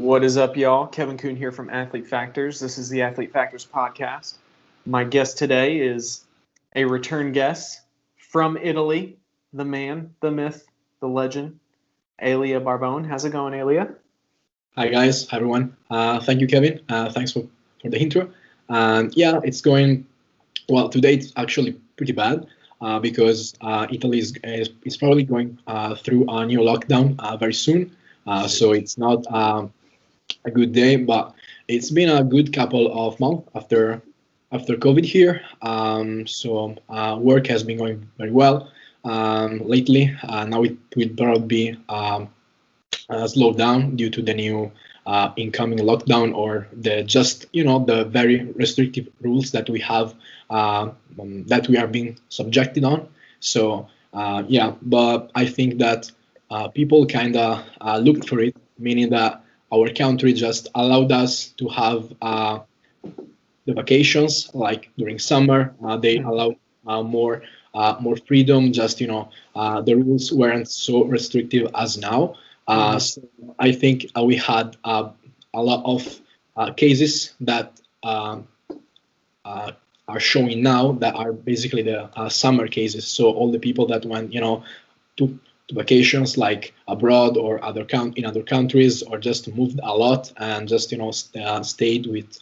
What is up, y'all? Kevin Kuhn here from Athlete Factors. This is the Athlete Factors podcast. My guest today is a return guest from Italy, the man, the myth, the legend, Elia Barbon. How's it going, Elia? Hi guys, hi everyone. Thank you, Kevin. Thanks for the intro. And yeah, it's going well. Today it's actually pretty bad because Italy is probably going through a new lockdown very soon. So it's not a good day, but it's been a good couple of months after COVID here. So work has been going very well lately. Now it will probably be slowed down due to the new incoming lockdown or the the very restrictive rules that we have that we are being subjected on. So yeah, but I think that people kind of looked for it, meaning that our country just allowed us to have the vacations like during summer. They allow more freedom. The rules weren't so restrictive as now. So I think we had a lot of cases that are showing now that are basically the summer cases. So all the people that went, to vacations like abroad or in other countries, or just moved a lot and just stayed with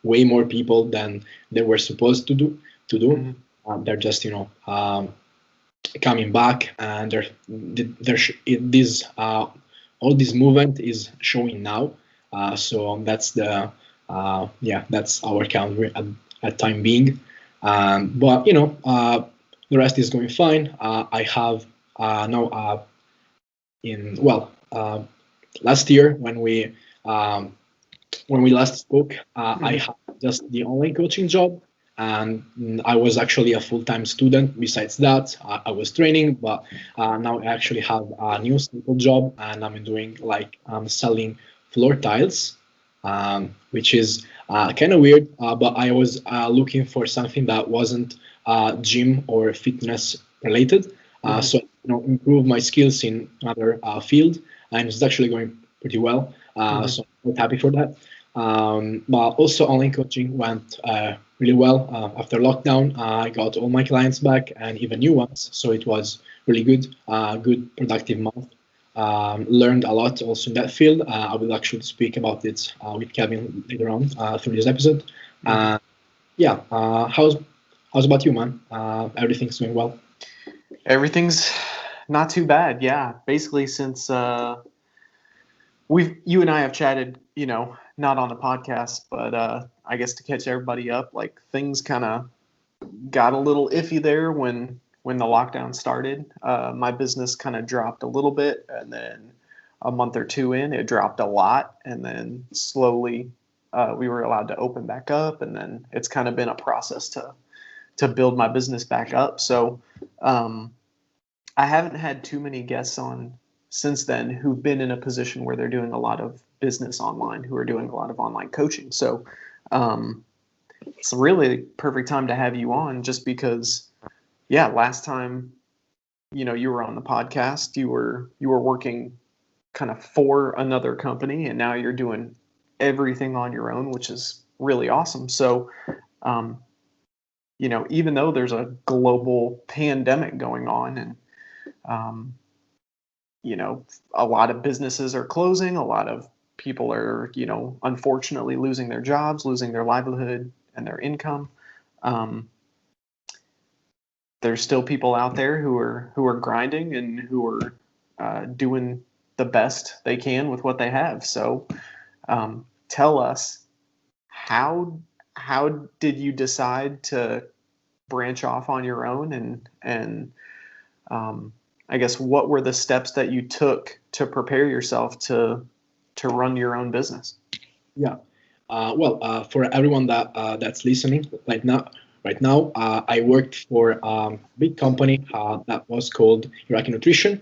way more people than they were supposed to do. They're just coming back, and all this movement is showing now. So that's that's our country at time being. But the rest is going fine. I have now last year when we last spoke, I had just the online coaching job, and I was actually a full-time student. Besides that, I was training, but now I actually have a new stable job, and I'm doing selling floor tiles, which is kind of weird. But I was looking for something that wasn't gym or fitness related, so improve my skills in another field, and it's actually going pretty well. So I'm quite happy for that. But also online coaching went really well after lockdown. I got all my clients back and even new ones, so it was really good, good productive month. Learned a lot also in that field. I will actually speak about it with Kevin later on through this episode. Yeah, how's about you, man? Everything's going well? Everything's not too bad. Yeah, basically since you and I have chatted, not on the podcast, but I guess to catch everybody up, like things kind of got a little iffy there when the lockdown started. My business kind of dropped a little bit, and then a month or two in, it dropped a lot, and then slowly we were allowed to open back up, and then it's kind of been a process to build my business back up. So I haven't had too many guests on since then who've been in a position where they're doing a lot of business online, who are doing a lot of online coaching. So it's a really perfect time to have you on, just because, yeah, last time, you were on the podcast, you were working kind of for another company, and now you're doing everything on your own, which is really awesome. So, even though there's a global pandemic going on, and a lot of businesses are closing. A lot of people are, unfortunately losing their jobs, losing their livelihood and their income. There's still people out there who are grinding and who are doing the best they can with what they have. So tell us, how did you decide to branch off on your own, and I guess what were the steps that you took to prepare yourself to run your own business? Yeah. For everyone that's listening right now, I worked for a big company that was called Iraqi Nutrition,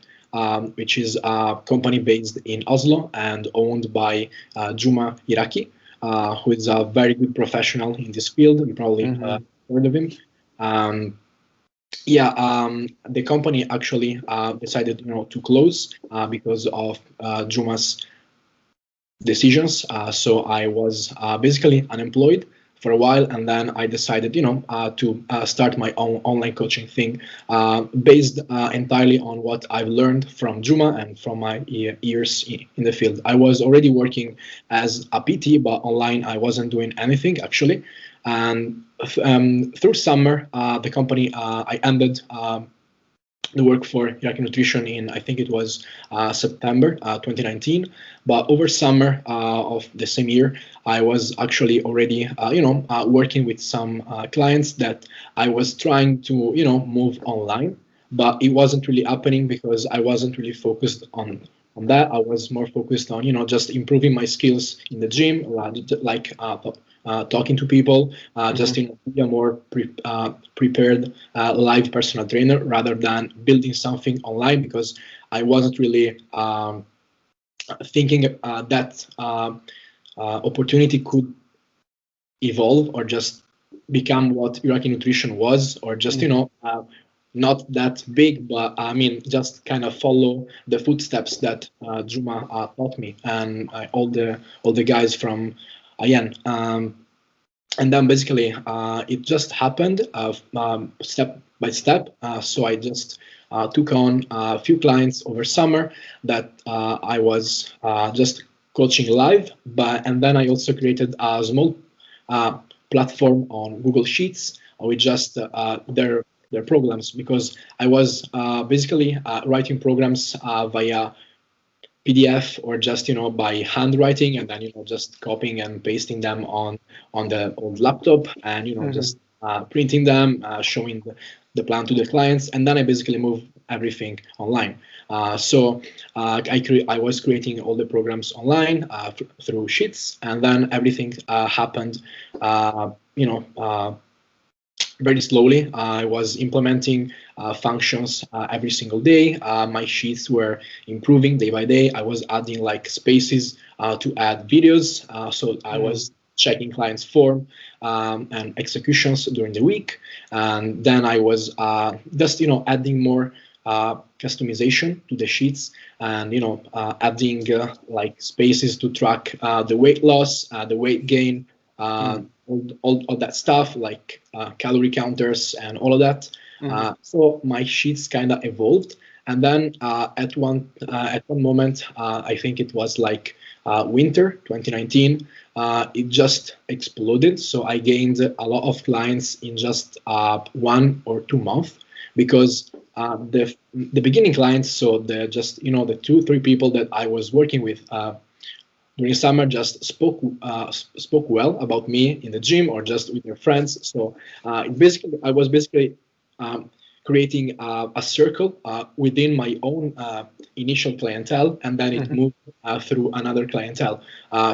which is a company based in Oslo and owned by Juma Iraqi, who is a very good professional in this field. You probably heard of him. The company actually decided, to close because of Juma's decisions. So I was basically unemployed for a while, and then I decided, to start my own online coaching thing, based entirely on what I've learned from Juma and from my years in the field. I was already working as a PT, but online I wasn't doing anything actually. And through summer, the company I ended. The work for Iraqi Nutrition in, I think it was September 2019. But over summer of the same year, I was actually already, working with some clients that I was trying to, move online, but it wasn't really happening because I wasn't really focused on that. I was more focused on, just improving my skills in the gym, like talking to people, just be a more prepared live personal trainer rather than building something online, because I wasn't really thinking that opportunity could evolve or just become what Iraqi Nutrition was, or just not that big, but I mean, just kind of follow the footsteps that Juma taught me, and all the guys from Ayan. And then basically, it just happened step by step. So I just took on a few clients over summer that I was just coaching live, and then I also created a small platform on Google Sheets with just their programs, because I was basically writing programs via PDF, or just by handwriting, and then just copying and pasting them on the old laptop, and just printing them, showing the plan to the clients, and then I basically move everything online. So I was creating all the programs online through Sheets, and then everything happened, very slowly. I was implementing functions every single day. My sheets were improving day by day. I was adding like spaces to add videos. So I was checking clients' form and executions during the week. And then I was just, adding more customization to the sheets, and, adding like spaces to track the weight loss, the weight gain, all that stuff, like calorie counters and all of that. So my sheets kind of evolved, and then at one moment, I think it was like winter 2019, it just exploded. So I gained a lot of clients in just 1 or 2 months, because the beginning clients, so the just the 2-3 people that I was working with during summer just spoke well about me in the gym, or just with their friends. So basically, I was basically creating a circle within my own initial clientele, and then it moved through another clientele.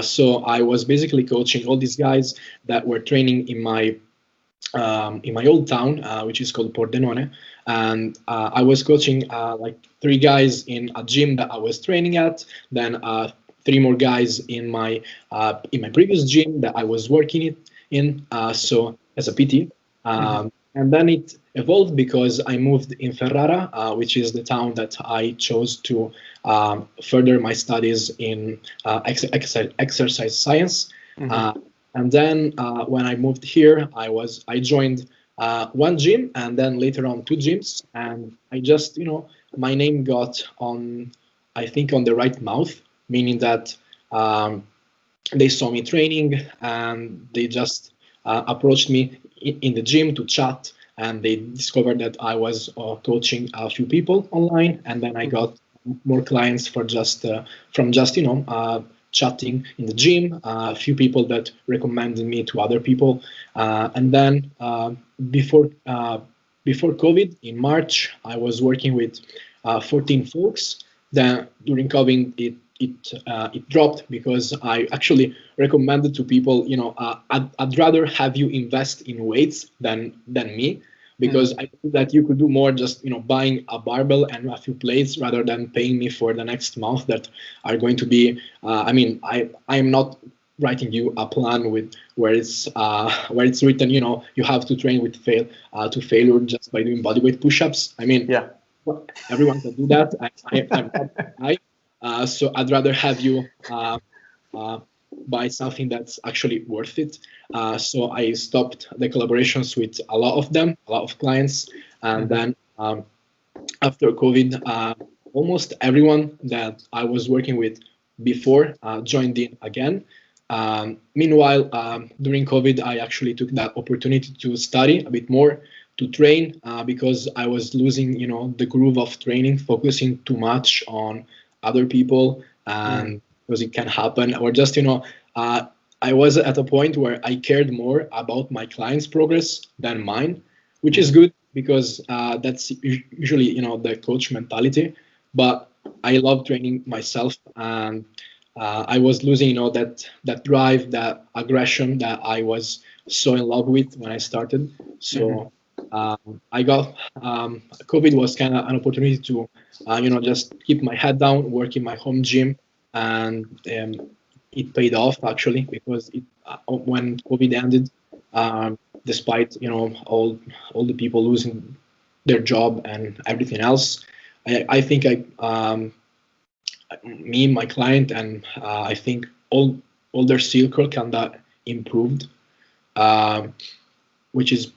So I was basically coaching all these guys that were training in my old town, which is called Pordenone, and I was coaching like 3 guys in a gym that I was training at, then 3 more guys in my previous gym that I was working in, so as a PT. And then it evolved because I moved in Ferrara, which is the town that I chose to further my studies in exercise science. And then when I moved here, I joined 1 gym, and then later on 2 gyms, and I just my name got on, I think, on the right mouth, meaning that they saw me training, and they just approached me in the gym to chat, and they discovered that I was coaching a few people online, and then I got more clients from just chatting in the gym, a few people that recommended me to other people, and then before COVID in March, I was working with 14 folks. Then during COVID, it dropped, because I actually recommended to people, I'd rather have you invest in weights than me, because I think that you could do more just buying a barbell and a few plates, rather than paying me for the next month that are going to be I am not writing you a plan with where it's written you have to train with failure just by doing bodyweight push-ups. Everyone can do that. I'm not. So I'd rather have you buy something that's actually worth it. So I stopped the collaborations with a lot of them, a lot of clients, and then after COVID, almost everyone that I was working with before joined in again. Meanwhile, during COVID, I actually took that opportunity to study a bit more, to train, because I was losing, the groove of training, focusing too much on other people, and because it can happen, or just, I was at a point where I cared more about my clients' progress than mine, which is good because that's usually, the coach mentality. But I love training myself, and I was losing, that drive, that aggression that I was so in love with when I started. So I got COVID was kind of an opportunity to, just keep my head down, work in my home gym, and it paid off actually, because when COVID ended, despite all the people losing their job and everything else, I think me, my client, and I think all their circle kind of improved, um, which is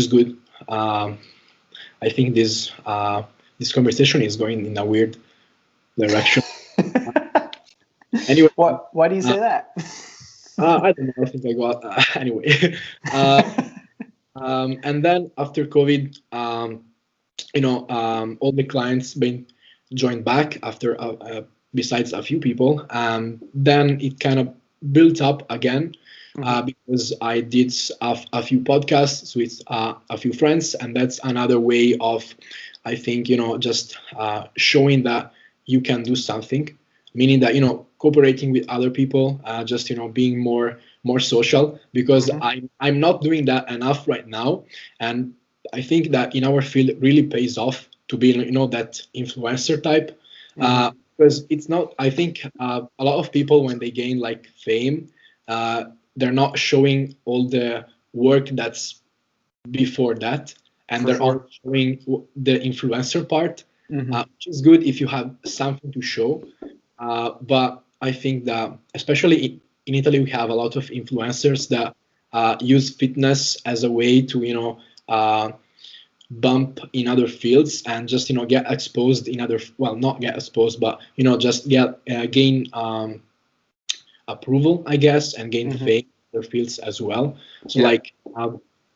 good. I think this conversation is going in a weird direction. Anyway, Why do you say that? I don't know. I think I got anyway. And then after COVID, all the clients been joined back after besides a few people. Then it kind of built up again, because I did a few podcasts with a few friends, and that's another way of, I think, just showing that you can do something, meaning that, cooperating with other people, just, being more social, because I'm not doing that enough right now. And I think that in our field it really pays off to be, that influencer type, because it's not, I think, a lot of people, when they gain like fame, they're not showing all the work that's before that, and they're all showing the influencer part, which is good if you have something to show. But I think that, especially in Italy, we have a lot of influencers that use fitness as a way to, bump in other fields, and just, get exposed in other, well, not get exposed, but, just gain approval, I guess, and gain fame in other fields as well. So like,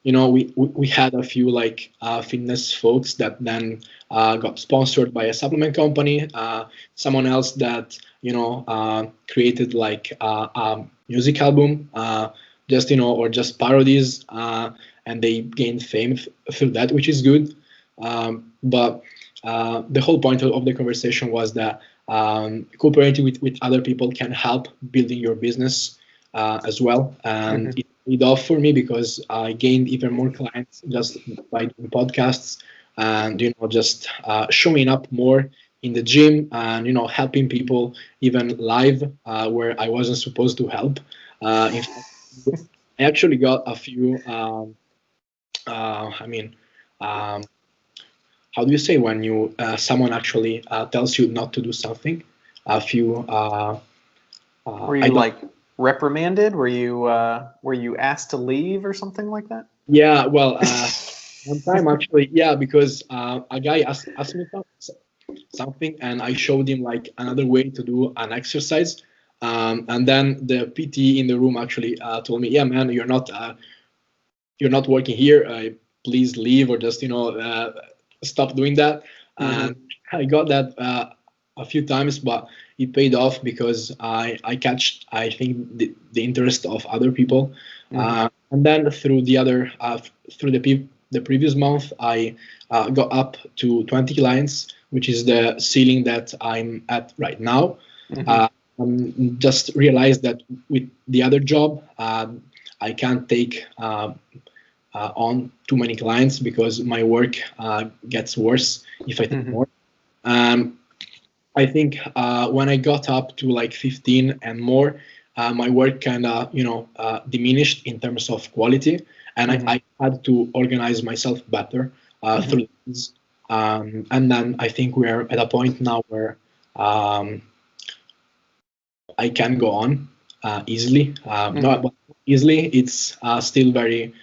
we had a few like fitness folks that then got sponsored by a supplement company. Someone else that created like a music album, just or just parodies, and they gained fame through that, which is good. But the whole point of the conversation was that cooperating with other people can help building your business as well, and it paid off for me, because I gained even more clients just by doing podcasts, and just showing up more in the gym, and helping people even live, where I wasn't supposed to help. In fact, I actually got a few I mean, um, how do you say when you someone actually tells you not to do something? A few Were you like reprimanded? Were you asked to leave or something like that? Yeah, well, one time actually, yeah, because a guy asked me something, and I showed him like another way to do an exercise, and then the PT in the room actually told me, "Yeah, man, you're not working here. Please leave, or just stop doing that." And I got that a few times, but it paid off, because I catch, I think, the interest of other people. And then through the previous month, I got up to 20 clients, which is the ceiling that I'm at right now. Just realized that with the other job, I can't take on too many clients, because my work gets worse if I take more. I think when I got up to like 15 and more, my work kind of diminished in terms of quality, and I had to organize myself better through this. And then I think we're at a point now where I can go on. easily. Not easily. It's still very.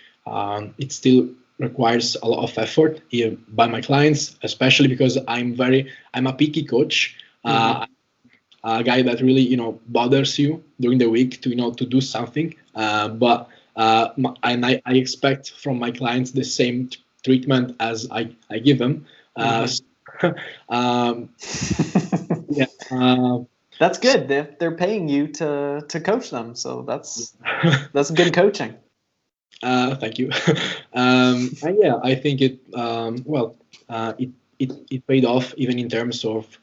It still requires a lot of effort by my clients, especially because I'm a picky coach. A guy that really bothers you during the week to do something. But and I expect from my clients the same treatment as I give them. Um, yeah. That's good. They're paying you to coach them, so that's good coaching. Thank you. And yeah, I think it paid off even in terms of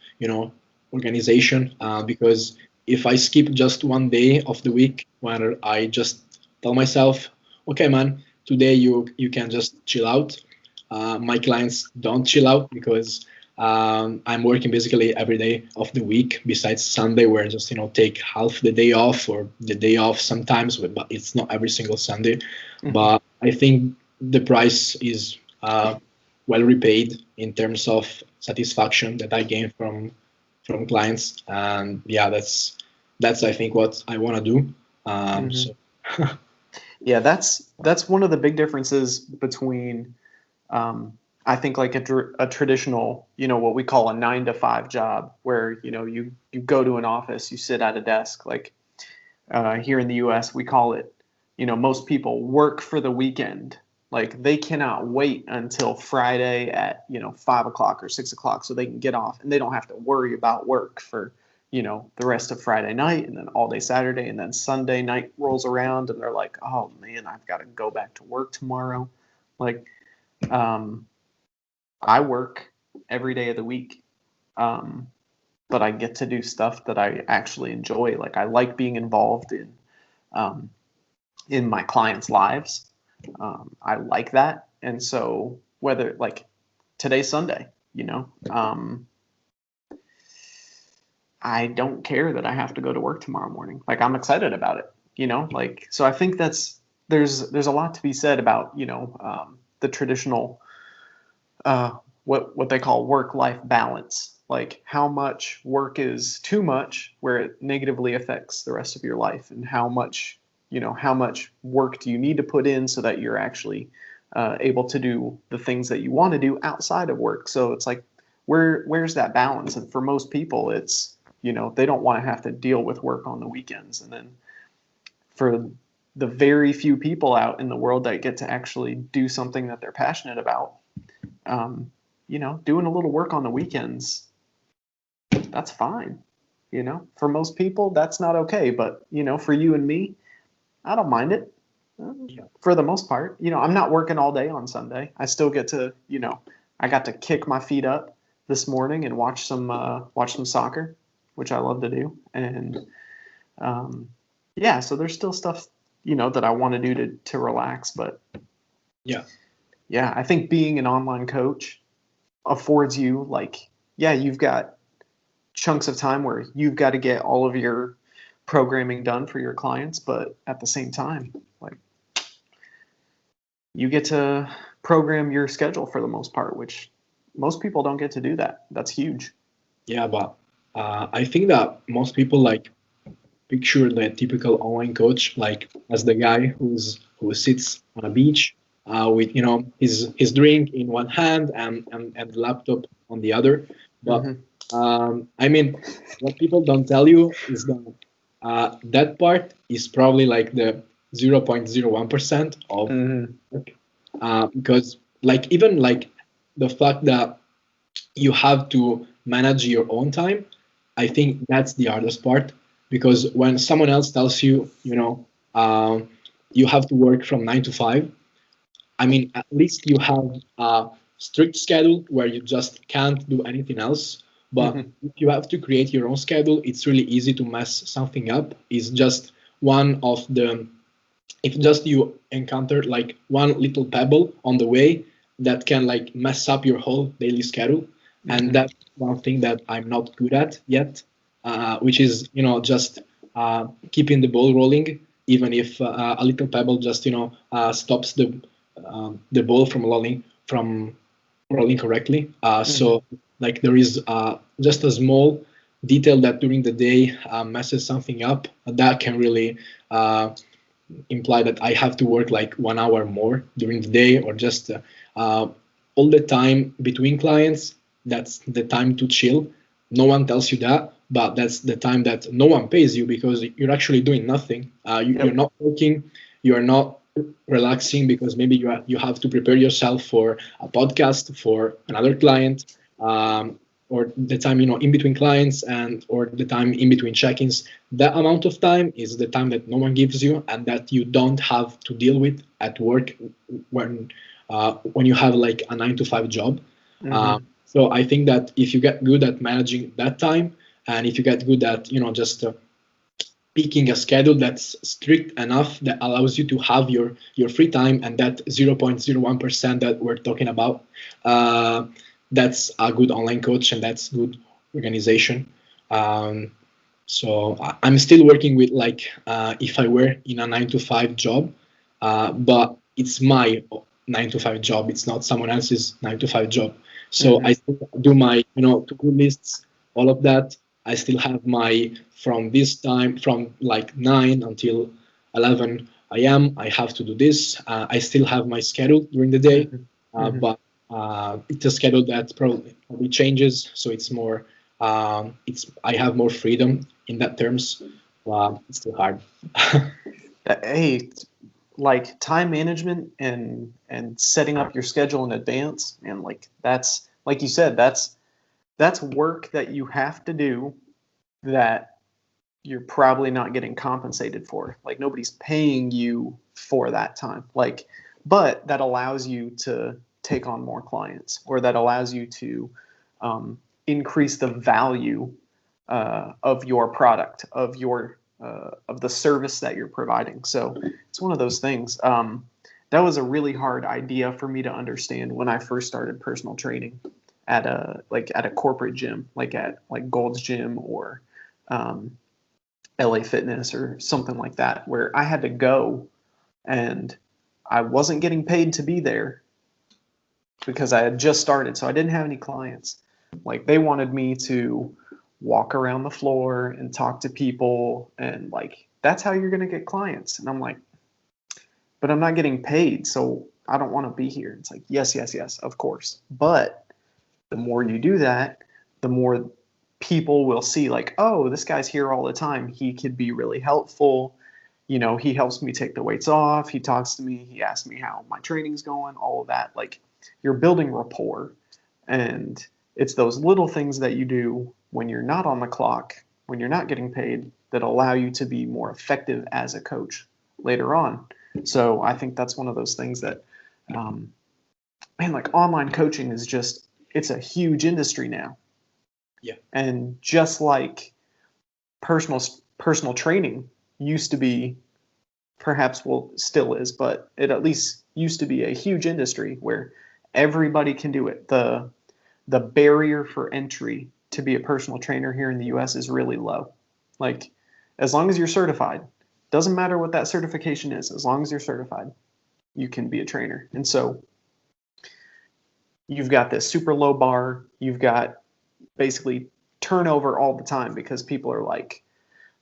organization, because if I skip just one day of the week where I just tell myself, okay, man, today you can just chill out. My clients don't chill out because I'm working basically every day of the week besides Sunday, where I just take half the day off or the day off sometimes, but it's not every single Sunday. But I think the price is well repaid in terms of satisfaction that I gain from clients, and yeah, that's I think what I want to do. So Yeah, that's one of the big differences between I think like a traditional, what we call a 9 to 5 job, where you go to an office, you sit at a desk. Like here in the U.S., we call it, most people work for the weekend. Like they cannot wait until Friday at 5 o'clock or 6 o'clock so they can get off, and they don't have to worry about work for the rest of Friday night, and then all day Saturday, and then Sunday night rolls around and they're like, oh man, I've got to go back to work tomorrow. Like I work every day of the week, but I get to do stuff that I actually enjoy. Like I like being involved in my clients' lives. I like that, and so whether like today's Sunday, I don't care that I have to go to work tomorrow morning. Like I'm excited about it, like, so I think there's a lot to be said about, the traditional, what they call work-life balance, like how much work is too much where it negatively affects the rest of your life, and how much work do you need to put in so that you're actually able to do the things that you want to do outside of work. So it's like, where's that balance? And for most people, it's, they don't want to have to deal with work on the weekends. And then for the very few people out in the world that get to actually do something that they're passionate about, doing a little work on the weekends, that's fine. For most people, that's not okay. But, for you and me, I don't mind it. For the most part, I'm not working all day on Sunday. I still get to, I got to kick my feet up this morning and watch some soccer, which I love to do. And yeah, so there's still stuff, that I want to do to relax. But yeah, I think being an online coach affords you, like, yeah, you've got chunks of time where you've got to get all of your programming done for your clients, but at the same time, like, you get to program your schedule for the most part, which most people don't get to do that. That's huge. Yeah, but I think that most people like picture the typical online coach like as the guy who sits on a beach with his drink in one hand and the laptop on the other. But I mean, what people don't tell you is that that part is probably like the 0.01% of because like even like the fact that you have to manage your own time, I think that's the hardest part, because when someone else tells you you have to work from 9 to 5, I mean, at least you have a strict schedule where you just can't do anything else. But if you have to create your own schedule, it's really easy to mess something up. It's just one of the, if just you encounter like one little pebble on the way that can like mess up your whole daily schedule. And that's one thing that I'm not good at yet, which is, just keeping the ball rolling, even if a little pebble just, stops the ball from rolling correctly. So like there is just a small detail that during the day messes something up, that can really imply that I have to work like 1 hour more during the day, or just all the time between clients. That's the time to chill. No one tells you that, but that's the time that no one pays you, because you're actually doing nothing. You're Yep. not working. You're not relaxing, because maybe you have to prepare yourself for a podcast for another client, or the time in between clients, and or the time in between check-ins. That amount of time is the time that no one gives you, and that you don't have to deal with at work when you have like a 9 to 5 job. Mm-hmm. So I think that if you get good at managing that time, and if you get good at just picking a schedule that's strict enough that allows you to have your free time, and that 0.01% that we're talking about, that's a good online coach, and that's good organization. Um, so I'm still working with like if I were in a 9 to 5 job, but it's my 9 to 5 job. It's not someone else's 9 to 5 job. So I Mm-hmm. still do my to-do lists, all of that. I still have my from this time from like 9 until 11 a.m. I have to do this. I still have my schedule during the day, Mm-hmm. Mm-hmm. but it's a schedule that probably changes. So it's more it's I have more freedom in that terms. It's still hard. Hey, like time management and setting up your schedule in advance, and like that's like you said, that's work that you have to do that you're probably not getting compensated for. Like nobody's paying you for that time. Like, but that allows you to take on more clients, or that allows you to increase the value of your product, of the service that you're providing. So it's one of those things. That was a really hard idea for me to understand when I first started personal training at a corporate gym, like at like Gold's Gym or um, LA Fitness or something like that, where I had to go and I wasn't getting paid to be there because I had just started, so I didn't have any clients. Like they wanted me to walk around the floor and talk to people, and like that's how you're going to get clients. And I'm like, but I'm not getting paid, so I don't want to be here. It's like, yes, yes, yes, of course. But the more you do that, the more people will see like, oh, this guy's here all the time. He could be really helpful. He helps me take the weights off. He talks to me. He asks me how my training's going, all of that. Like you're building rapport. And it's those little things that you do when you're not on the clock, when you're not getting paid, that allow you to be more effective as a coach later on. So I think that's one of those things that, um, man, like online coaching is just, it's a huge industry now. Yeah. And just like personal personal training used to be, perhaps well still is, but it at least used to be a huge industry where everybody can do it. The barrier for entry to be a personal trainer here in the US is really low. Like as long as you're certified, doesn't matter what that certification is, as long as you're certified, you can be a trainer. And so you've got this super low bar, you've got basically turnover all the time because people are like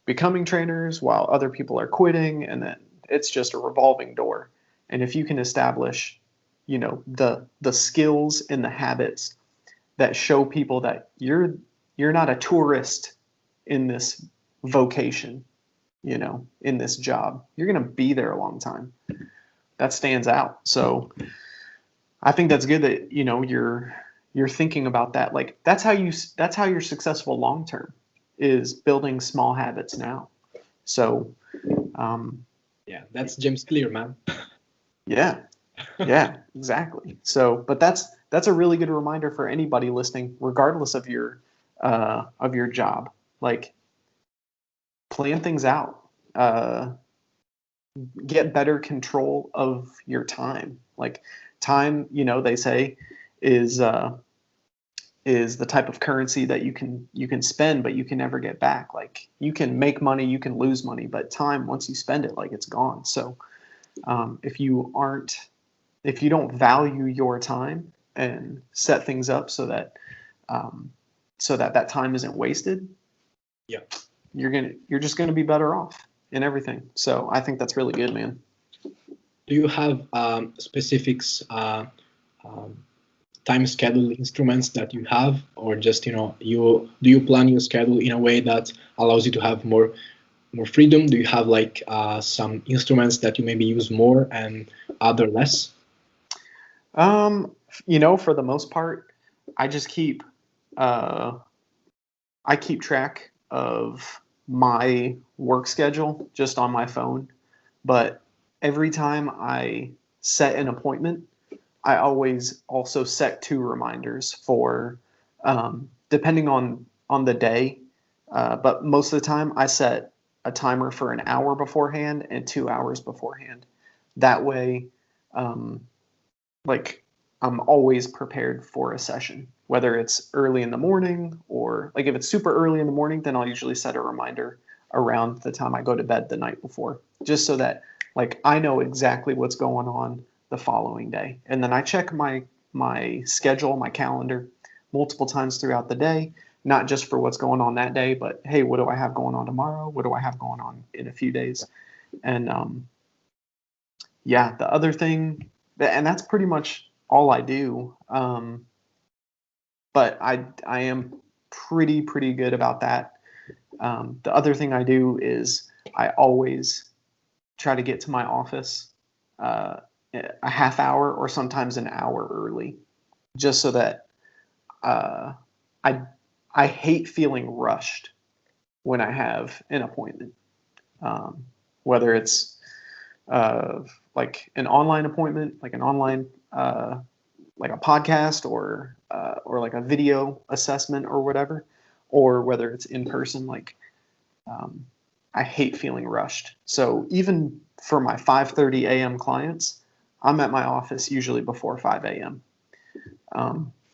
becoming trainers while other people are quitting, and then it's just a revolving door. And if you can establish, the skills and the habits that show people that you're not a tourist in this vocation, in this job, you're going to be there a long time. That stands out. So I think that's good that you're thinking about that. Like that's how you're successful long term, is building small habits now. So Yeah, that's James Clear, man. yeah, yeah, exactly. So, but that's a really good reminder for anybody listening, regardless of your job. Like plan things out. Get better control of your time. Like time, they say is is the type of currency that you can spend, but you can never get back. Like you can make money, you can lose money, but time, once you spend it, like it's gone. So if you don't value your time and set things up so that that time isn't wasted, Yeah. you're just gonna be better off in everything. So I think that's really good, man. Do you have specifics um, time schedule instruments that you have, or just you do you plan your schedule in a way that allows you to have more freedom? Do you have like some instruments that you maybe use more and other less? For the most part, I just keep uh, I keep track of my work schedule just on my phone. But every time I set an appointment, I always also set two reminders for depending on the day. But most of the time, I set a timer for an hour beforehand and 2 hours beforehand. That way, um, like I'm always prepared for a session, whether it's early in the morning or like if it's super early in the morning, then I'll usually set a reminder around the time I go to bed the night before, just so that like I know exactly what's going on the following day. And then I check my schedule, my calendar multiple times throughout the day, not just for what's going on that day, but hey, what do I have going on tomorrow? What do I have going on in a few days? And yeah, the other thing, and that's pretty much all I do. But I am pretty good about that. The other thing I do is I always try to get to my office uh, a half hour or sometimes an hour early, just so that uh, I I hate feeling rushed when I have an appointment, whether it's uh, like an online appointment, like an online like a podcast or like a video assessment or whatever, or whether it's in person. Like um, I hate feeling rushed. So even for my 5:30 a.m. clients, I'm at my office usually before 5 a.m.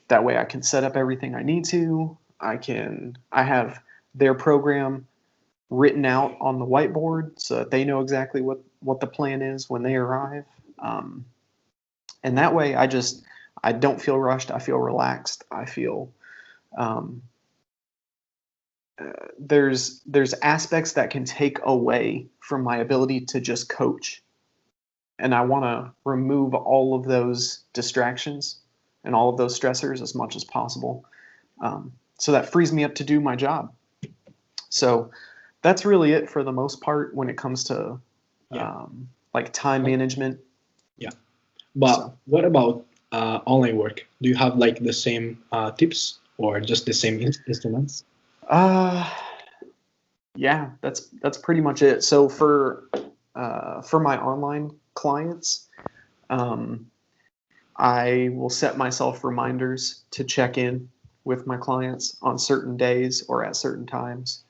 That way I can set up everything I need to. I have their program written out on the whiteboard so that they know exactly what the plan is when they arrive. Um, and that way I don't feel rushed. I feel relaxed. I feel um, there's aspects that can take away from my ability to just coach, and I want to remove all of those distractions and all of those stressors as much as possible. So that frees me up to do my job. So that's really it for the most part when it comes to Yeah. like time management. Yeah. But So what about online work? Do you have like the same tips or just the same instruments? uh, yeah, that's pretty much it. So for my online clients, um, I will set myself reminders to check in with my clients on certain days or at certain times.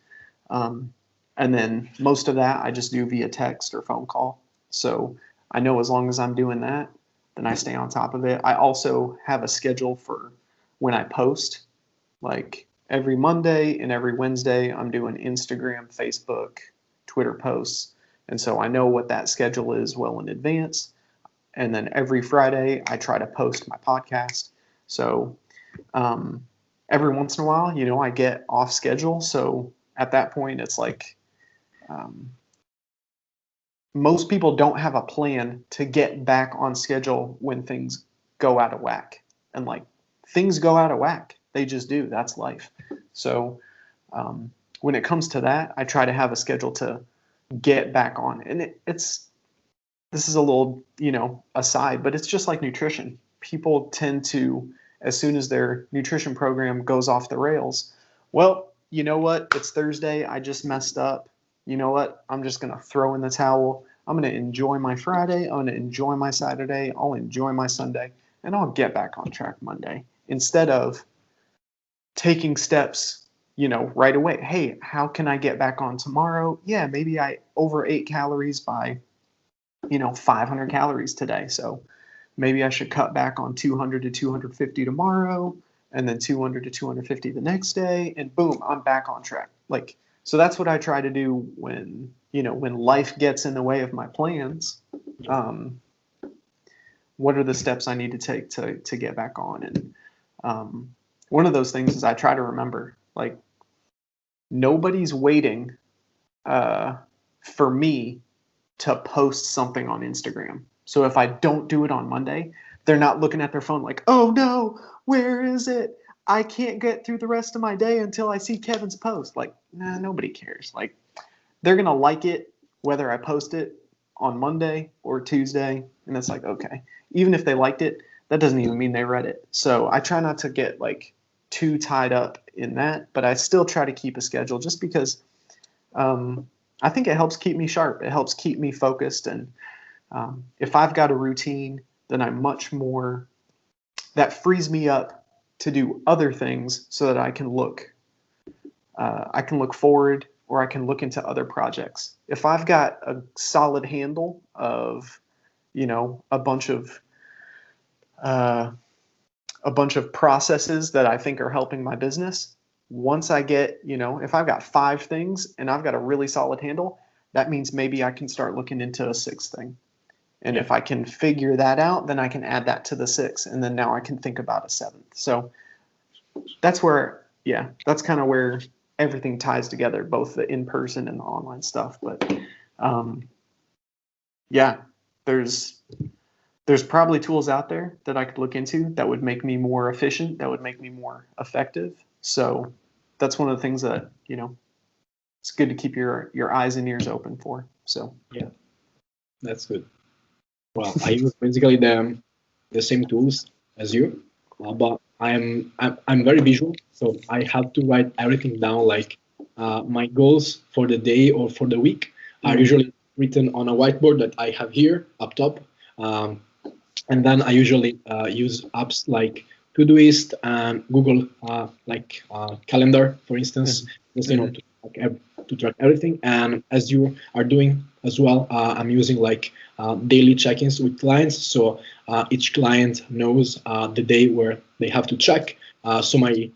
Um, and then most of that I just do via text or phone call. So I know as long as I'm doing that, then I stay on top of it. I also have a schedule for when I post, like every Monday and every Wednesday, I'm doing Instagram, Facebook, Twitter posts. And so I know what that schedule is well in advance. And then every Friday, I try to post my podcast. So um, every once in a while, I get off schedule. So at that point, it's like um, most people don't have a plan to get back on schedule when things go out of whack. And like things go out of whack, they just do. That's life. So um, when it comes to that, I try to have a schedule to get back on. And it's this is a little, aside, but it's just like nutrition. People tend to, as soon as their nutrition program goes off the rails, well, you know what? It's Thursday. I just messed up. You know what? I'm just going to throw in the towel. I'm going to enjoy my Friday. I'm going to enjoy my Saturday. I'll enjoy my Sunday, and I'll get back on track Monday instead of taking steps, right away. Hey, how can I get back on tomorrow? Yeah, maybe I overate calories by 500 calories today. So maybe I should cut back on 200 to 250 tomorrow and then 200 to 250 the next day. And boom, I'm back on track. Like, so that's what I try to do when life gets in the way of my plans. Um, what are the steps I need to take to get back on? And one of those things is I try to remember, like, nobody's waiting for me to post something on Instagram. So if I don't do it on Monday, they're not looking at their phone like, oh no, where is it? I can't get through the rest of my day until I see Kevin's post. Like, nah, nobody cares. Like, they're going to like it whether I post it on Monday or Tuesday. And it's like, okay, even if they liked it, that doesn't even mean they read it. So I try not to get like too tied up in that, but I still try to keep a schedule just because I think it helps keep me sharp. It helps keep me focused. And if I've got a routine, then I'm much more, that frees me up to do other things so that I can look forward, or I can look into other projects. If I've got a solid handle of, a bunch of processes that I think are helping my business, once I get, if I've got 5 things and I've got a really solid handle, that means maybe I can start looking into a 6th thing. And if I can figure that out, then I can add that to the 6, and then now I can think about a 7th. So that's where, that's kind of where everything ties together, both the in-person and the online stuff. But there's probably tools out there that I could look into that would make me more efficient, that would make me more effective. So that's one of the things that, it's good to keep your eyes and ears open for. So yeah, that's good. Well, I use basically the same tools as you, but I'm very visual, so I have to write everything down. Like my goals for the day or for the week are usually written on a whiteboard that I have here up top, and then I usually use apps like Todoist and Google Calendar, for instance, just to track everything. And as you are doing as well, I'm using daily check-ins with clients, so each client knows the day where they have to check. So my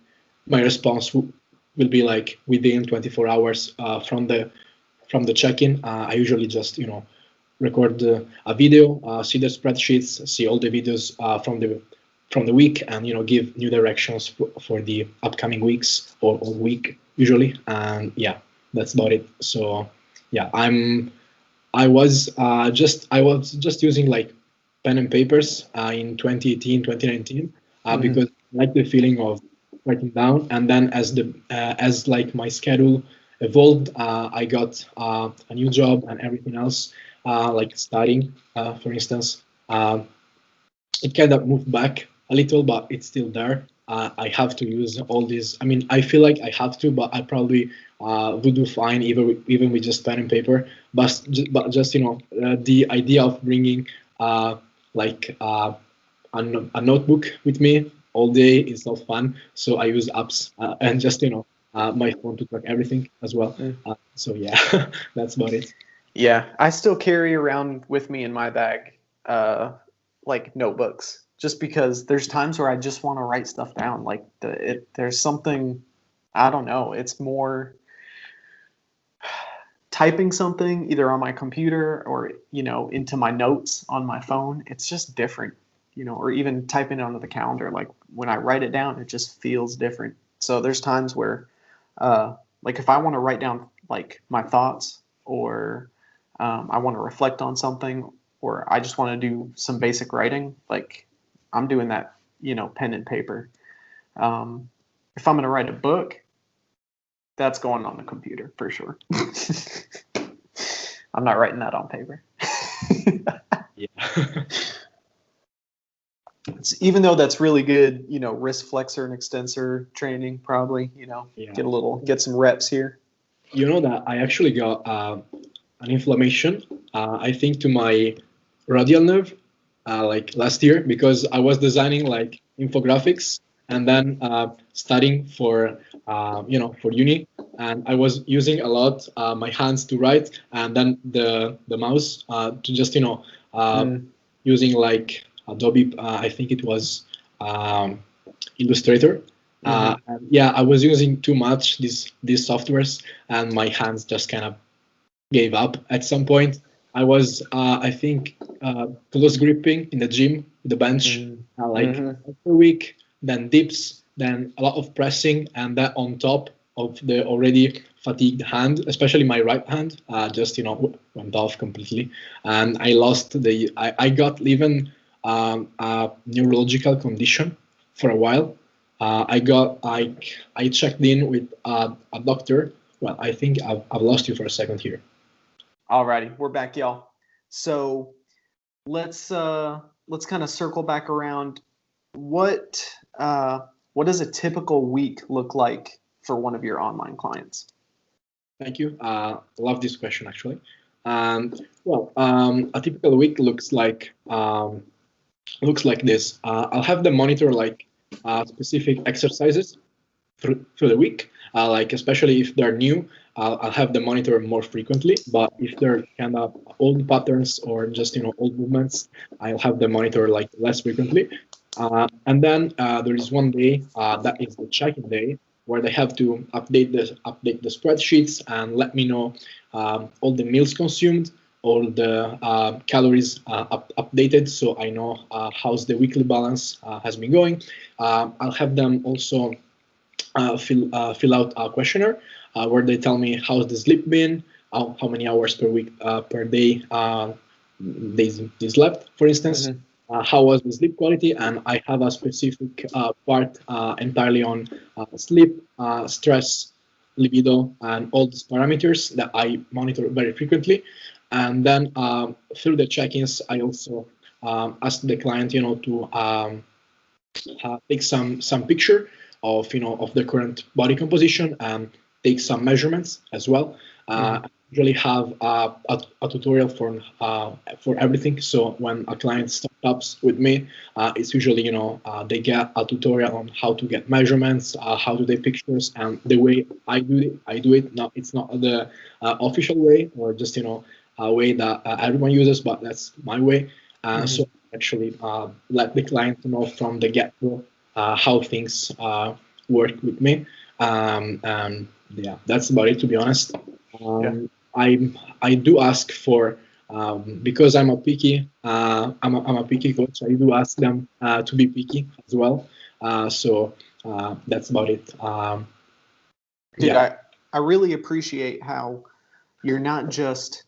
response will be like within 24 hours from the check-in. I usually just record a video, see the spreadsheets, see all the videos from the week, and give new directions for the upcoming weeks or week usually. And yeah, that's about it. So yeah, I was just using like pen and papers in 2018, 2019 because I like the feeling of writing down. And then as my schedule evolved, I got a new job and everything else, like studying, for instance. It kind of moved back a little, but it's still there. I have to use all these. I mean, I feel like I have to, but I probably would do fine even with just pen and paper. But just the idea of bringing a notebook with me all day is not fun. So I use apps and just my phone to track everything as well. So yeah, that's about it. Yeah, I still carry around with me in my bag like notebooks, just because there's times where I just want to write stuff down. Like there's something, I don't know, it's more typing something either on my computer or into my notes on my phone. It's just different, or even typing it onto the calendar. Like when I write it down, it just feels different. So there's times where like if I want to write down like my thoughts, or I want to reflect on something, or I just want to do some basic writing, like I'm doing that, pen and paper. If I'm going to write a book, that's going on the computer for sure. I'm not writing that on paper. Yeah. Even though that's really good, wrist flexor and extensor training, probably, get some reps here. You know that I actually got an inflammation, I think, to my radial nerve last year, because I was designing like infographics and then studying for for uni, and I was using a lot my hands to write, and then the mouse to just using like Adobe, I think it was Illustrator. And yeah, I was using too much these softwares, and my hands just kind of gave up at some point. I was, I think, close gripping in the gym, the bench, per week, then dips, then a lot of pressing, and that on top of the already fatigued hand, especially my right hand, just went off completely, and I lost I got even a neurological condition for a while. I checked in with a doctor. Well, I think I've lost you for a second here. Alrighty, we're back, y'all. So let's kind of circle back around. What does a typical week look like for one of your online clients? Thank you. Love this question actually. A typical week looks like this. I'll have them monitor like specific exercises through the week. Like especially if they're new, I'll have them monitor more frequently. But if they're kind of old patterns or just old movements, I'll have them monitor like less frequently. And then there is one day that is the check-in day, where they have to update the spreadsheets and let me know all the meals consumed, all the calories updated, so I know how's the weekly balance has been going. I'll have them also fill out a questionnaire where they tell me how's the sleep been, how many hours per week per day they slept, for instance. Mm-hmm. How was the sleep quality, and I have a specific part entirely on sleep, stress, libido, and all these parameters that I monitor very frequently. And then through the check-ins, I also ask the client, to take some picture of the current body composition and take some measurements as well. I usually have a tutorial for everything. So when a client starts with me, it's usually they get a tutorial on how to get measurements, how to take pictures, and the way I do it. Now it's not the official way or just a way that everyone uses, but that's my way. So actually let the client know from the get-go how things work with me, and yeah, that's about it, to be honest. I do ask for because I'm a picky coach. I do ask them to be picky as well. So that's about it. Dude, I really appreciate how you're not just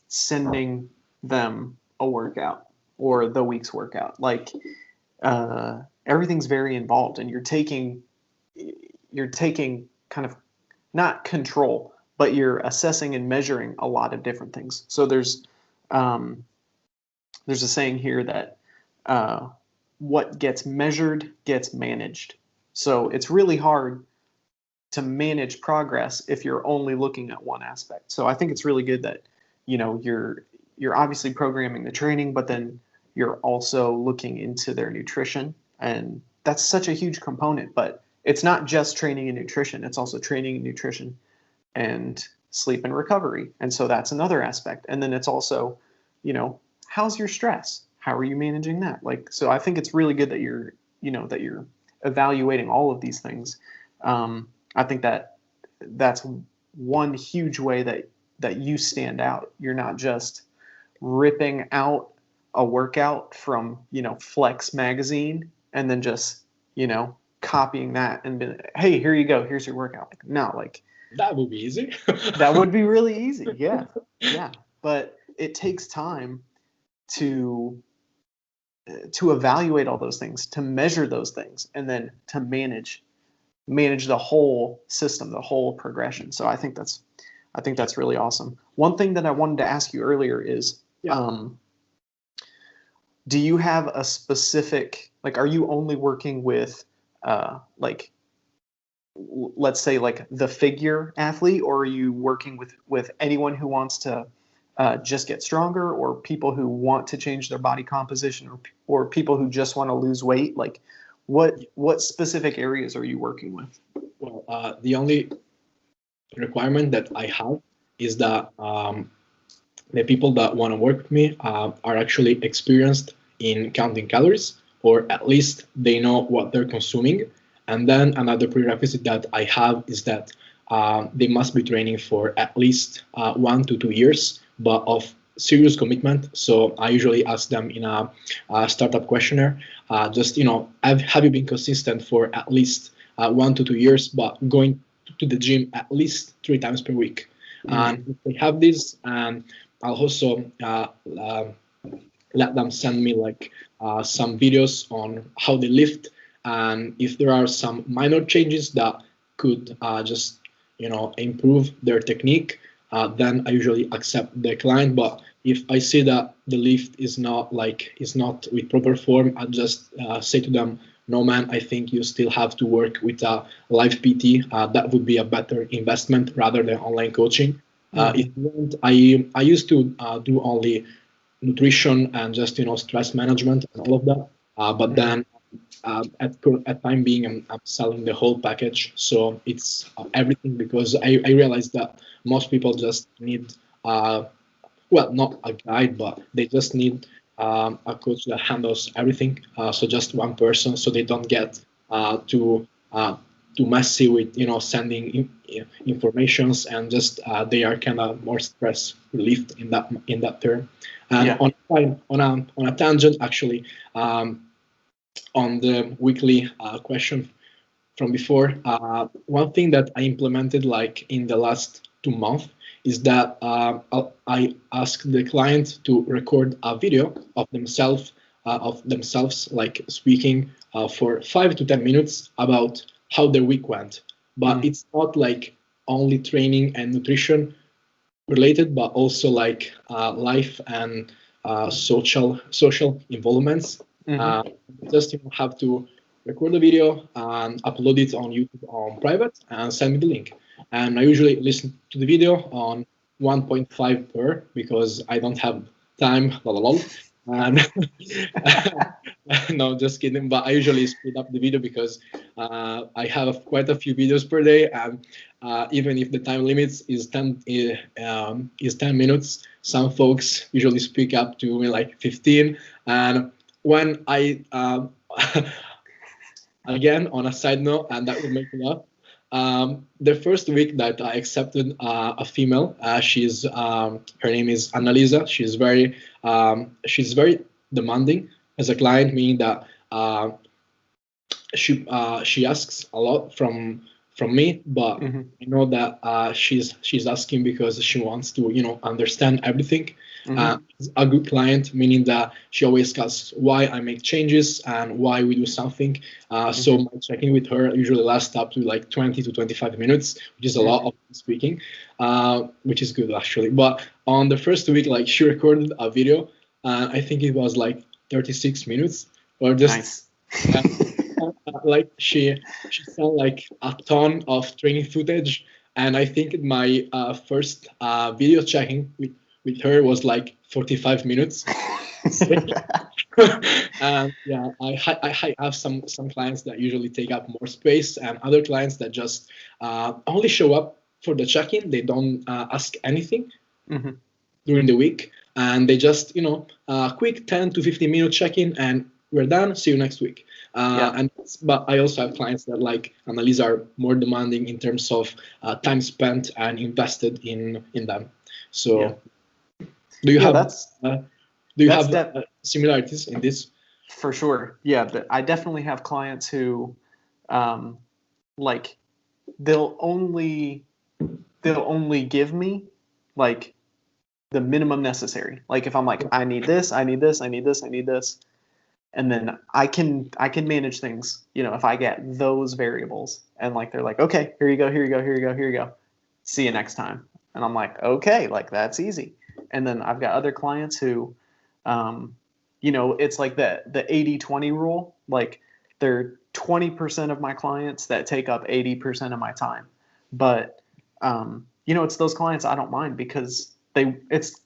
sending them a workout or the week's workout. Like everything's very involved, and you're taking kind of not control, but you're assessing and measuring a lot of different things. So there's a saying here that what gets measured gets managed. So it's really hard to manage progress if you're only looking at one aspect. So I think it's really good that you're obviously programming the training, but then you're also looking into their nutrition, and that's such a huge component. But it's not just training and nutrition, it's also training and nutrition and sleep and recovery. And so that's another aspect. And then it's also, how's your stress? How are you managing that? Like, so I think it's really good that you're evaluating all of these things. I think that's one huge way that you stand out. You're not just ripping out a workout from, Flex magazine and then just, copying that and be like, hey, here you go, here's your workout. Like, no, like that would be easy. That would be really easy. Yeah. But it takes time to evaluate all those things, to measure those things, and then to manage the whole system, the whole progression. So I think that's really awesome. One thing that I wanted to ask you earlier is, do you have a specific, like, are you only working with let's say like the figure athlete, or are you working with anyone who wants to just get stronger, or people who want to change their body composition, or people who just want to lose weight? Like what specific areas are you working with? Well, the only requirement that I have is that the people that want to work with me are actually experienced in counting calories, or at least they know what they're consuming. And then another prerequisite that I have is that they must be training for at least 1 to 2 years, but of serious commitment. So I usually ask them in a startup questionnaire, have you been consistent for at least 1 to 2 years, but going to the gym at least 3 times per week. And if they have this, and I'll also let them send me like some videos on how they lift, and if there are some minor changes that could just improve their technique, then I usually accept the client. But if I see that the lift is not with proper form, I just say to them, no man, I think you still have to work with a live PT. That would be a better investment rather than online coaching. If you want, I used to do only nutrition and just stress management and all of that. But then at time being, I'm selling the whole package, so it's everything, because I realized that most people just need well, not a guide, but they just need a coach that handles everything. So just one person, so they don't get too messy with sending informations, and just they are kind of more stress relieved in that term. And on a tangent, actually, on the weekly question from before, one thing that I implemented like in the last 2 months is that I ask the client to record a video of themselves like speaking for 5 to 10 minutes about how their week went. But it's not like only training and nutrition related, but also like life and social involvements. Just have to record the video and upload it on YouTube on private and send me the link. And I usually listen to the video on 1.5 per, because I don't have time, and no, just kidding. But I usually speed up the video because I have quite a few videos per day, and even if the time limits is 10 minutes, some folks usually speak up to me like 15. And when I again, on a side note, and that would make me laugh, the first week that I accepted a female, her name is Annalisa. She's very demanding as a client, meaning that she asks a lot from me, but I know that she's asking because she wants to understand everything. It's a good client, meaning that she always asks why I make changes and why we do something. So my check-in with her usually lasts up to like 20 to 25 minutes, which is a lot of speaking, which is good actually. But on the first week, like, she recorded a video, and I think it was like 36 minutes, or just like she sent like a ton of training footage. And I think my first video checking with her was like 45 minutes. And yeah, I have some clients that usually take up more space, and other clients that just only show up for the check-in. They don't ask anything during the week, and they just quick 10 to 15 minute check-in, and we're done, see you next week. But I also have clients that, like Annalise, are more demanding in terms of time spent and invested in them. So do you have similarities in this? For sure. Yeah, I definitely have clients who like they'll only give me like the minimum necessary. Like if I'm like, I need this, I need this, I need this, I need this, and then I can manage things, if I get those variables. And like they're like, okay, here you go, here you go, here you go, here you go. See you next time. And I'm like, okay, like that's easy. And then I've got other clients who it's like the 80-20 rule. Like they're 20% of my clients that take up 80% of my time. But it's those clients I don't mind, because it's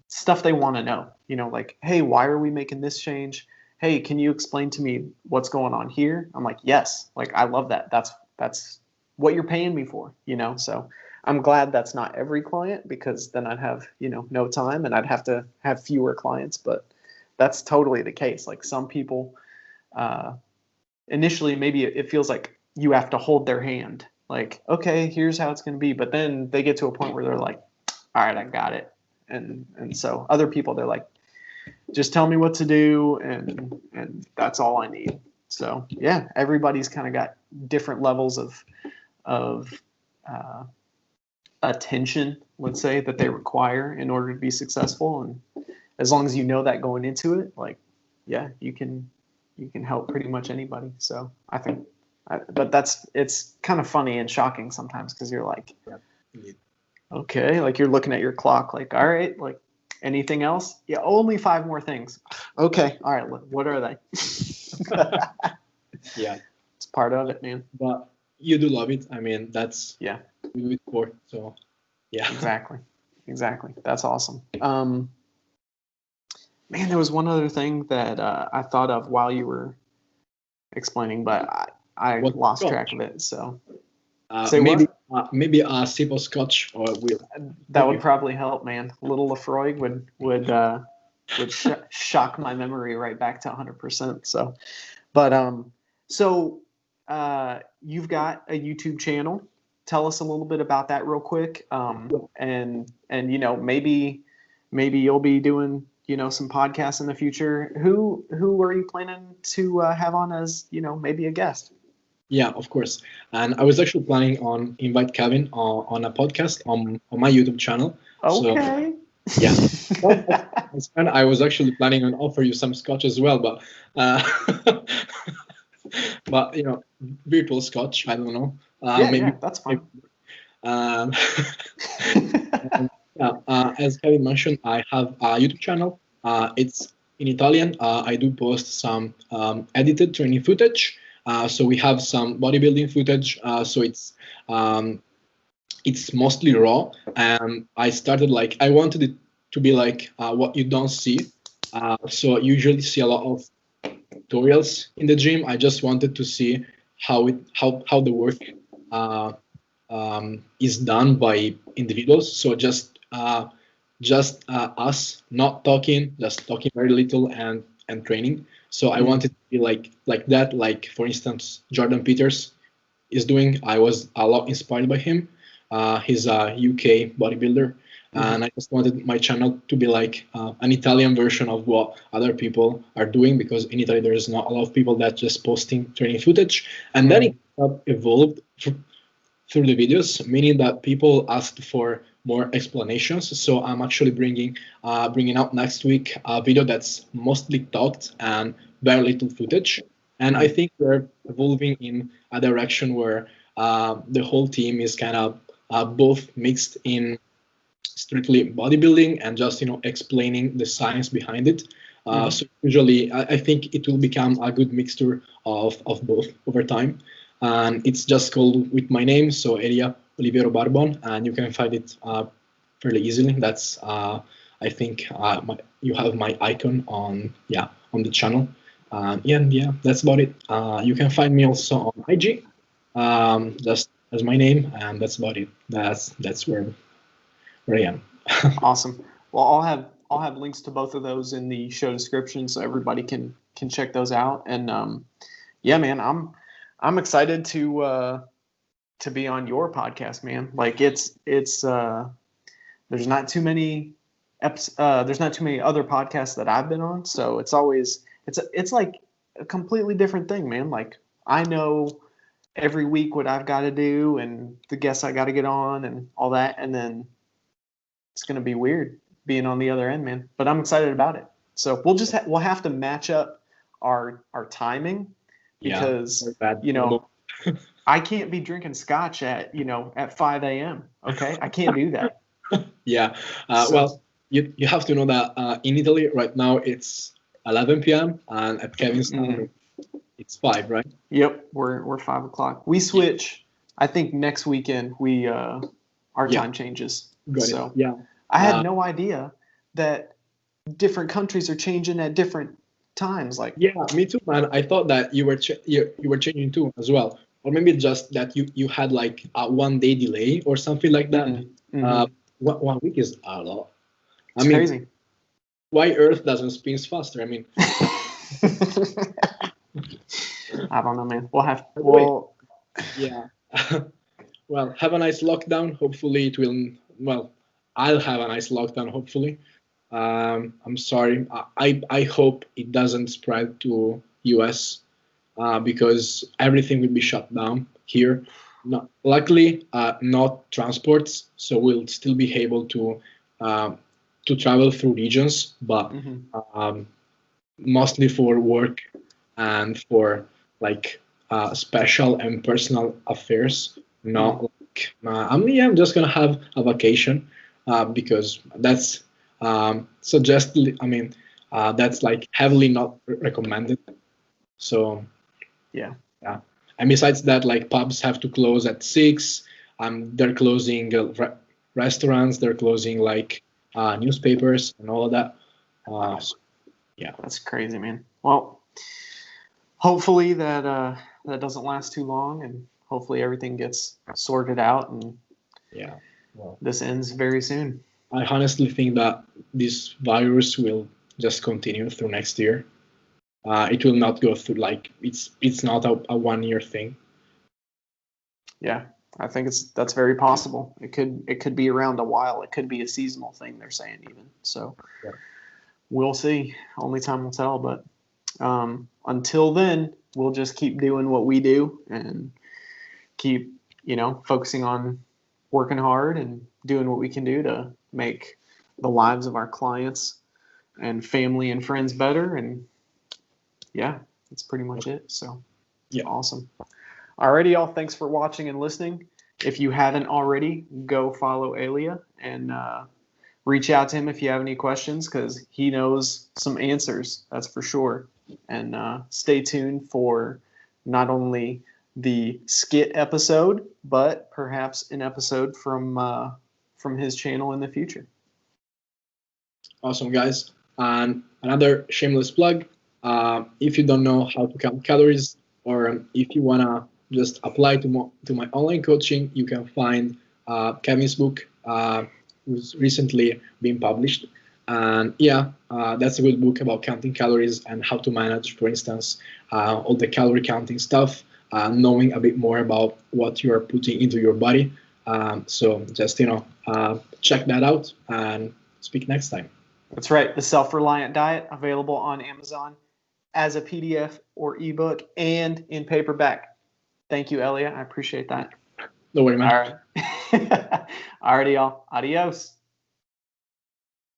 stuff they want to know. Like, hey, why are we making this change? Hey, can you explain to me what's going on here? I'm like, yes, like I love that. That's what you're paying me for, So I'm glad that's not every client, because then I'd have, no time, and I'd have to have fewer clients. But that's totally the case. Like some people, initially, maybe it feels like you have to hold their hand. Like, okay, here's how it's going to be. But then they get to a point where they're like, all right, I got it. And so other people, they're like, just tell me what to do, and that's all I need. So yeah, everybody's kind of got different levels of attention, let's say, that they require in order to be successful. And as long as you know that going into it, like, yeah, you can help pretty much anybody. So I think, but it's kind of funny and shocking sometimes because you're like, Indeed. okay, like you're looking at your clock, like, all right, like anything else? Yeah, only 5 more things. Okay, all right, what are they? Yeah, It's part of it, man. but you do love it. I mean, that's Yeah, with sport. So yeah. exactly. That's awesome. Man, there was one other thing that I thought of while you were explaining, but I What lost scotch? track of it. So say Maybe what? maybe a sip of scotch or will That would probably help, man. Little Lefroy would shock my memory right back to 100%. So, but so you've got a YouTube channel. Tell us a little bit about that real quick. And you know, maybe you'll be doing, you know, some podcasts in the future. Who are you planning to have on as, you know, maybe a guest? Yeah, of course. And I was actually planning on invite Kevin on a podcast on my YouTube channel. So Okay. yeah, and I was actually planning on offer you some scotch as well, but but you know, virtual scotch. I don't know. Maybe. That's fine. Um, and, yeah, as Kevin mentioned, I have a YouTube channel. It's in Italian. I do post some edited training footage. So we have some bodybuilding footage. So it's mostly raw. And I started like I wanted it to be like what you don't see. So you usually see a lot of tutorials in the gym. I just wanted to see how the work is done by individuals. So just us not talking, just talking very little and training. So I wanted to be like that. Like for instance, Jordan Peters is doing. I was a lot inspired by him. He's a UK bodybuilder. And I just wanted my channel to be like an Italian version of what other people are doing, because in Italy there's not a lot of people that just posting training footage. And then it evolved through the videos, meaning that people asked for more explanations. So I'm actually bringing out next week a video that's mostly talked and very little footage. And I think we're evolving in a direction where the whole team is kind of both mixed in strictly bodybuilding and just explaining the science behind it. So usually I think it will become a good mixture of both over time. And it's just called with my name, so Elia Oliviero Barbon, and you can find it fairly easily. That's I think you have my icon on the channel. Yeah, that's about it. You can find me also on IG, just as my name, and that's about it. That's where I am. Awesome. Well, I'll have links to both of those in the show description, so everybody can check those out. And yeah, man, I'm excited to be on your podcast, man. Like it's there's not too many there's not too many other podcasts that I've been on, so it's always it's like a completely different thing, man. Like I know every week what I've got to do and the guests I got to get on and all that, and then it's going to be weird being on the other end, man. But I'm excited about it. So we'll have to match up our timing, because I can't be drinking scotch at 5 a.m. Okay, I can't do that. Yeah. Well, you have to know that in Italy right now it's 11 p.m. and at Kevin's time it's 5, right? Yep, we're 5 o'clock. We switch. I think next weekend our time changes. Got it. I had no idea that different countries are changing at different times. Like me too, man. I thought that you were you were changing too as well, or maybe just that you had like a 1 day delay or something like that. 1 week is a lot. It's crazy. Why Earth doesn't spin faster? I mean, I don't know, man. Yeah. Well, have a nice lockdown. Hopefully it will. Well, I'll have a nice lockdown. Hopefully. I'm sorry. I hope it doesn't spread to US because everything will be shut down here. No, luckily, not transports, so we'll still be able to travel through regions, but Hmm. um, mostly for work and for like special and personal affairs. Mm. Not like I'm just gonna have a vacation because that's suggested. I mean, that's like heavily not recommended. So Yeah. yeah, and besides that, like pubs have to close at 6. They're closing restaurants. They're closing like newspapers and all of that. Wow. So, yeah. That's crazy, man. Well, hopefully that doesn't last too long, and hopefully everything gets sorted out and Yeah. Well, this ends very soon. I honestly think that this virus will just continue through next year. It will not go through like it's not a 1 year thing. Yeah, I think that's very possible. It could be around a while. It could be a seasonal thing. They're saying even. So Yeah. we'll see. Only time will tell. But until then, we'll just keep doing what we do and keep focusing on working hard and doing what we can do to make the lives of our clients and family and friends better. And yeah, that's pretty much it. So Yeah. awesome. Alrighty, y'all. Thanks for watching and listening. If you haven't already, go follow Elia and reach out to him if you have any questions because he knows some answers. That's for sure. And stay tuned for not only the skit episode, but perhaps an episode from his channel in the future. Awesome, guys. And another shameless plug. If you don't know how to count calories, or if you wanna just apply to my online coaching, you can find Kevin's book, who's recently been published. And yeah, that's a good book about counting calories and how to manage, for instance, all the calorie counting stuff, knowing a bit more about what you are putting into your body. So just check that out and speak next time. That's right. The Self Reliant Diet, available on Amazon as a PDF or ebook and in paperback. Thank you, Elia. I appreciate that. No worry, man. All right. Alrighty, y'all. Adios.